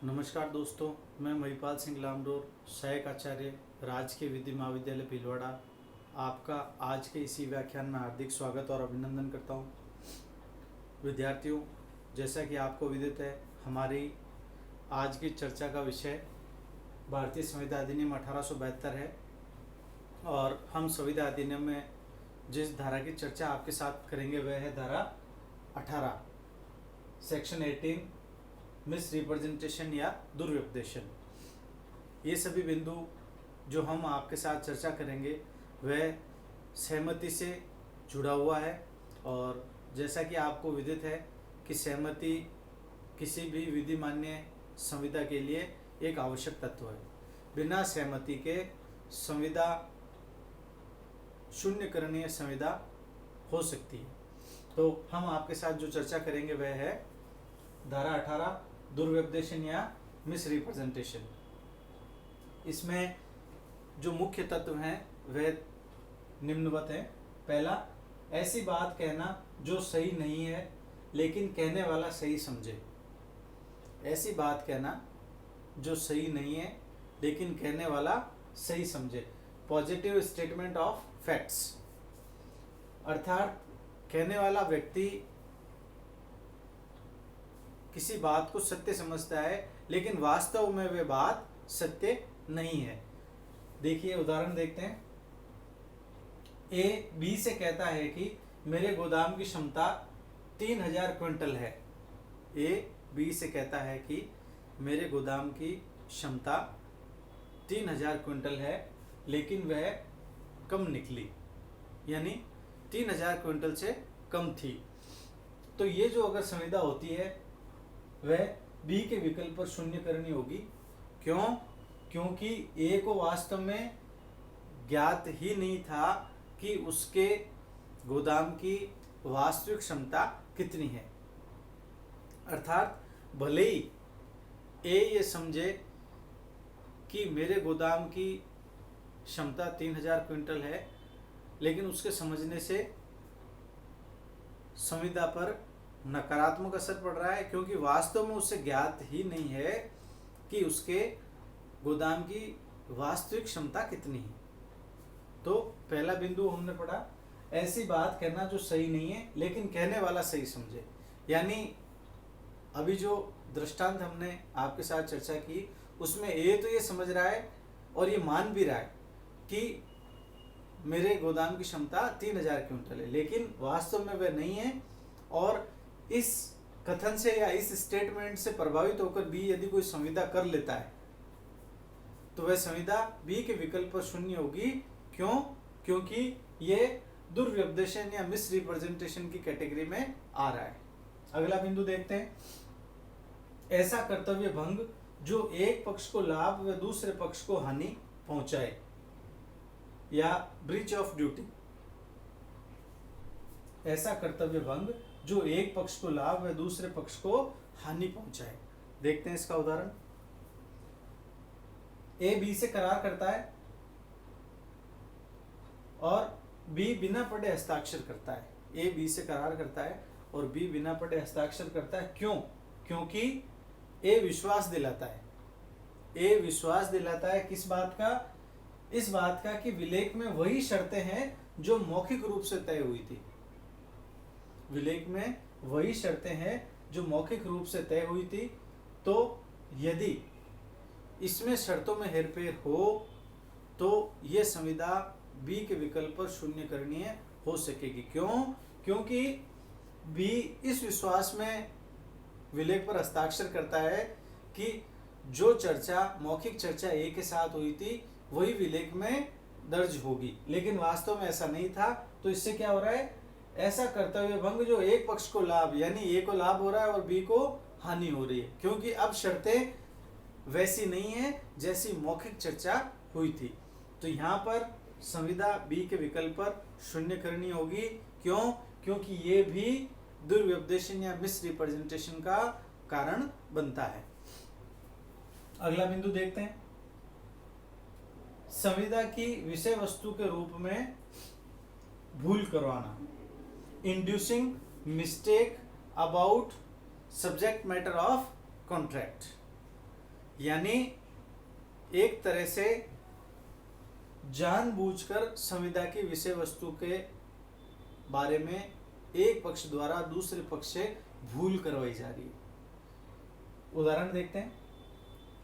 नमस्कार दोस्तों, मैं महिपाल सिंह लामडोर, सहायक आचार्य राजकीय विधि महाविद्यालय भीलवाड़ा, आपका आज के इसी व्याख्यान में हार्दिक स्वागत और अभिनंदन करता हूं। विद्यार्थियों, जैसा कि आपको विदित है, हमारी आज की चर्चा का विषय भारतीय संविधा अधिनियम 1872 है और हम संविधा अधिनियम में जिस धारा की चर्चा आपके साथ करेंगे वह है धारा 18, सेक्शन 18, मिस रिप्रेजेंटेशन या दुर्व्यपदेशन। ये सभी बिंदु जो हम आपके साथ चर्चा करेंगे वह सहमति से जुड़ा हुआ है और जैसा कि आपको विदित है कि सहमति किसी भी विधि मान्य संविधा के लिए एक आवश्यक तत्व है। बिना सहमति के संविधा शून्यकरणीय संविधा हो सकती है। तो हम आपके साथ जो चर्चा करेंगे वह है धारा 18, दुर्व्यपदेशन या मिस रिप्रेजेंटेशन। इसमें जो मुख्य तत्व हैं वह निम्नवत हैं। पहला, ऐसी बात कहना जो सही नहीं है लेकिन कहने वाला सही समझे। ऐसी बात कहना जो सही नहीं है लेकिन कहने वाला सही समझे। पॉजिटिव स्टेटमेंट ऑफ फैक्ट्स, अर्थात कहने वाला व्यक्ति किसी बात को सत्य समझता है लेकिन वास्तव में वह बात सत्य नहीं है। देखिए, उदाहरण देखते हैं। ए बी से कहता है कि मेरे गोदाम की क्षमता 3000 क्विंटल है। ए बी से कहता है कि मेरे गोदाम की क्षमता 3000 क्विंटल है लेकिन वह कम निकली, यानी 3000 क्विंटल से कम थी। तो ये जो अगर संविधा होती है वह बी के विकल्प पर शून्य करनी होगी। क्यों? क्योंकि ए को वास्तव में ज्ञात ही नहीं था कि उसके गोदाम की वास्तविक क्षमता कितनी है। अर्थात भले ही ए ये समझे कि मेरे गोदाम की क्षमता 3000 क्विंटल है, लेकिन उसके समझने से संविधा पर नकारात्मक असर पड़ रहा है, क्योंकि वास्तव में उसे ज्ञात ही नहीं है कि उसके गोदाम की वास्तविक क्षमता कितनी है। तो पहला बिंदु हमने पढ़ा, ऐसी बात कहना जो सही नहीं है लेकिन कहने वाला सही समझे। यानी अभी जो दृष्टांत हमने आपके साथ चर्चा की उसमें ए तो ये समझ रहा है और ये मान भी रहा है कि मेरे गोदाम की क्षमता 3000 क्विंटल है, लेकिन वास्तव में वह नहीं है। और इस कथन से या इस स्टेटमेंट से प्रभावित होकर बी यदि कोई संविधा कर लेता है तो वह संविधा बी के विकल्प पर शून्य होगी। क्यों? क्योंकि ये दुर्व्यपदेशन या मिस रिप्रेजेंटेशन की कैटेगरी में आ रहा है। अगला बिंदु देखते हैं। ऐसा कर्तव्य भंग जो एक पक्ष को लाभ व दूसरे पक्ष को हानि पहुंचाए या ब्रीच ऑफ ड्यूटी। ऐसा कर्तव्य भंग जो एक पक्ष को लाभ व दूसरे पक्ष को हानि पहुंचाए। देखते हैं इसका उदाहरण। ए बी से करार करता है और बी बिना पढ़े हस्ताक्षर करता है। ए बी से करार करता है और बी बिना पढ़े हस्ताक्षर करता है। क्यों? क्योंकि ए विश्वास दिलाता है। ए विश्वास दिलाता है किस बात का? इस बात का कि विलेख में वही शर्तें हैं जो मौखिक रूप से तय हुई थी। विलेख में वही शर्तें हैं जो मौखिक रूप से तय हुई थी। तो यदि इसमें शर्तों में हेरफेर हो तो यह संविधा बी के विकल्प पर शून्य करणीय हो सकेगी। क्यों? क्योंकि बी इस विश्वास में विलेख पर हस्ताक्षर करता है कि जो चर्चा मौखिक चर्चा ए के साथ हुई थी वही विलेख में दर्ज होगी, लेकिन वास्तव में ऐसा नहीं था। तो इससे क्या हो रहा है? ऐसा कर्तव्य भंग जो एक पक्ष को लाभ, यानी ए को लाभ हो रहा है और बी को हानि हो रही है, क्योंकि अब शर्तें वैसी नहीं है जैसी मौखिक चर्चा हुई थी। तो यहाँ पर संविधा बी के विकल्प पर शून्य करनी होगी। क्यों? क्योंकि ये भी दुर्व्यपदेशन या मिस रिप्रेजेंटेशन का कारण बनता है। अगला बिंदु देखते हैं। संविधा की विषय वस्तु के रूप में भूल करवाना, inducing mistake about subject matter of contract. यानी एक तरह से जानबूझकर संविदा की विषय वस्तु के बारे में एक पक्ष द्वारा दूसरे पक्ष से भूल करवाई जा रही है। उदाहरण देखते हैं।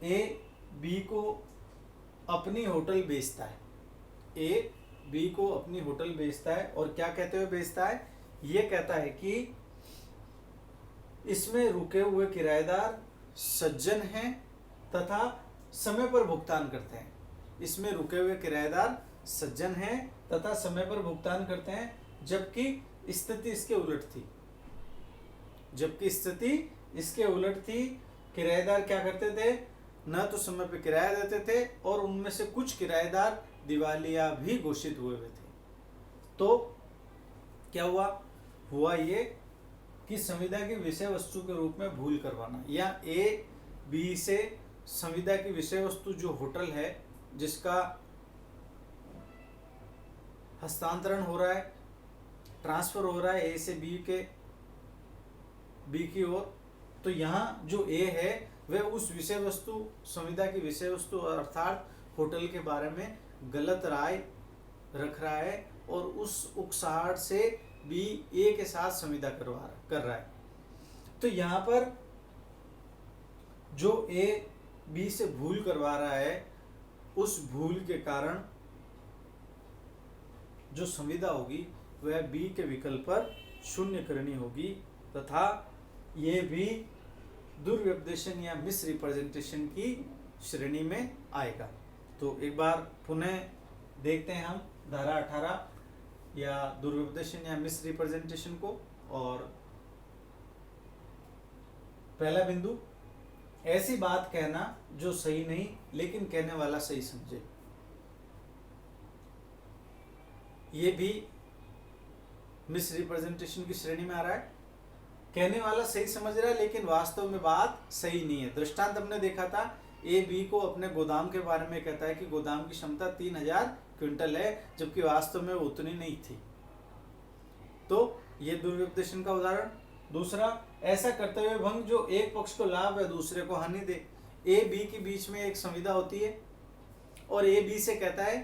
ए बी को अपनी होटल बेचता है। ए बी को अपनी होटल बेचता है और क्या कहते हुए बेचता है? ये कहता है कि इसमें रुके हुए किराएदार सज्जन हैं तथा समय पर भुगतान करते हैं। इसमें रुके हुए किराएदार सज्जन हैं तथा समय पर भुगतान करते हैं, जबकि स्थिति इसके उलट थी। जबकि स्थिति इसके उलट थी। किराएदार क्या करते थे? न तो समय पर किराया देते थे और उनमें से कुछ किराएदार दिवालिया भी घोषित हुए थे। तो क्या हुआ? हुआ ये कि संविदा की विषय वस्तु के रूप में भूल करवाना, या ए बी से संविदा की विषय वस्तु जो होटल है जिसका हस्तांतरण हो रहा है, ट्रांसफर हो रहा है ए से बी की ओर, तो यहाँ जो ए है वह उस विषय वस्तु, संविदा की विषय वस्तु अर्थात होटल के बारे में गलत राय रख रहा है और उस उकसाहट से बी ए के साथ संविदा कर रहा है। तो यहाँ पर जो ए बी से भूल करवा रहा है, उस भूल के कारण जो संविदा होगी वह बी के विकल्प पर शून्य करनी होगी तथा ये भी दुर्व्यपदेशन या मिस रिप्रेजेंटेशन की श्रेणी में आएगा। तो एक बार पुनः देखते हैं हम धारा 18 या दुर्व्यपदेशन या मिस रिप्रेजेंटेशन को। और पहला बिंदु, ऐसी बात कहना जो सही नहीं लेकिन कहने वाला सही समझे। ये भी मिस रिप्रेजेंटेशन की श्रेणी में आ रहा है। कहने वाला सही समझ रहा है लेकिन वास्तव में बात सही नहीं है। दृष्टांत हमने देखा था, ए बी को अपने गोदाम के बारे में कहता है कि गोदाम की क्षमता 3000 क्विंटल है, जबकि वास्तव में वो उतनी नहीं थी। तो ये दुर्व्यपदेशन का उदाहरण। दूसरा, ऐसा कर्तव्य भंग जो एक पक्ष को लाभ है दूसरे को हानि दे। ए बी के बीच में एक संविदा होती है और ए बी से कहता है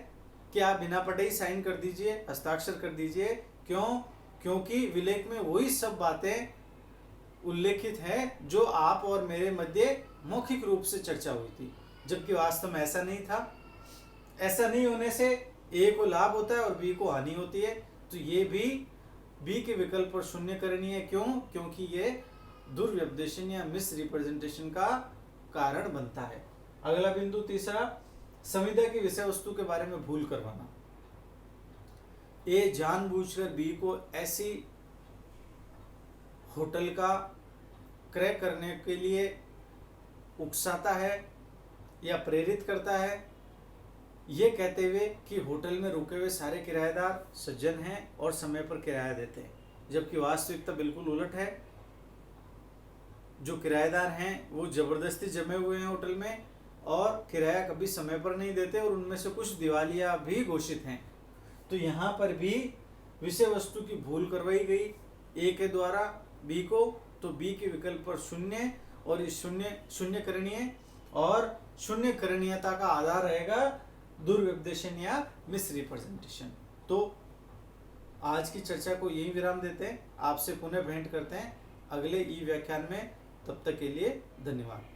कि आप बिना पढ़े ही साइन कर दीजिए, हस्ताक्षर कर दीजिए। क्यों? क्योंकि विलेख में वही सब बातें उल्लेखित है जो आप और मेरे मध्य मौखिक रूप से चर्चा हुई थी, जबकि वास्तव में ऐसा नहीं था। ऐसा नहीं होने से ए को लाभ होता है और बी को हानि होती है। तो ये भी बी के विकल्प पर शून्य करनी है। क्यों? क्योंकि ये दुर्व्यपदेशन या मिस रिप्रेजेंटेशन का कारण बनता है। अगला बिंदु तीसरा, संविदा की विषय वस्तु के बारे में भूल करवाना। ए जानबूझकर बी को ऐसी होटल का क्रय करने के लिए उकसाता है या प्रेरित करता है, ये कहते हुए कि होटल में रुके हुए सारे किराएदार सज्जन हैं और समय पर किराया देते हैं, जबकि वास्तविकता बिल्कुल उलट है। जो किराएदार हैं वो जबरदस्ती जमे हुए हैं होटल में और किराया कभी समय पर नहीं देते और उनमें से कुछ दिवालिया भी घोषित हैं। तो यहाँ पर भी विषय वस्तु की भूल करवाई गई ए के द्वारा बी को, तो बी के विकल्प पर शून्य और इस शून्य करणीय और शून्य करणीयता का आधार रहेगा दुर्व्यपदेशन या मिस रिप्रेजेंटेशन। तो आज की चर्चा को यही विराम देते हैं। आपसे पुनः भेंट करते हैं अगले ई व्याख्यान में। तब तक के लिए धन्यवाद।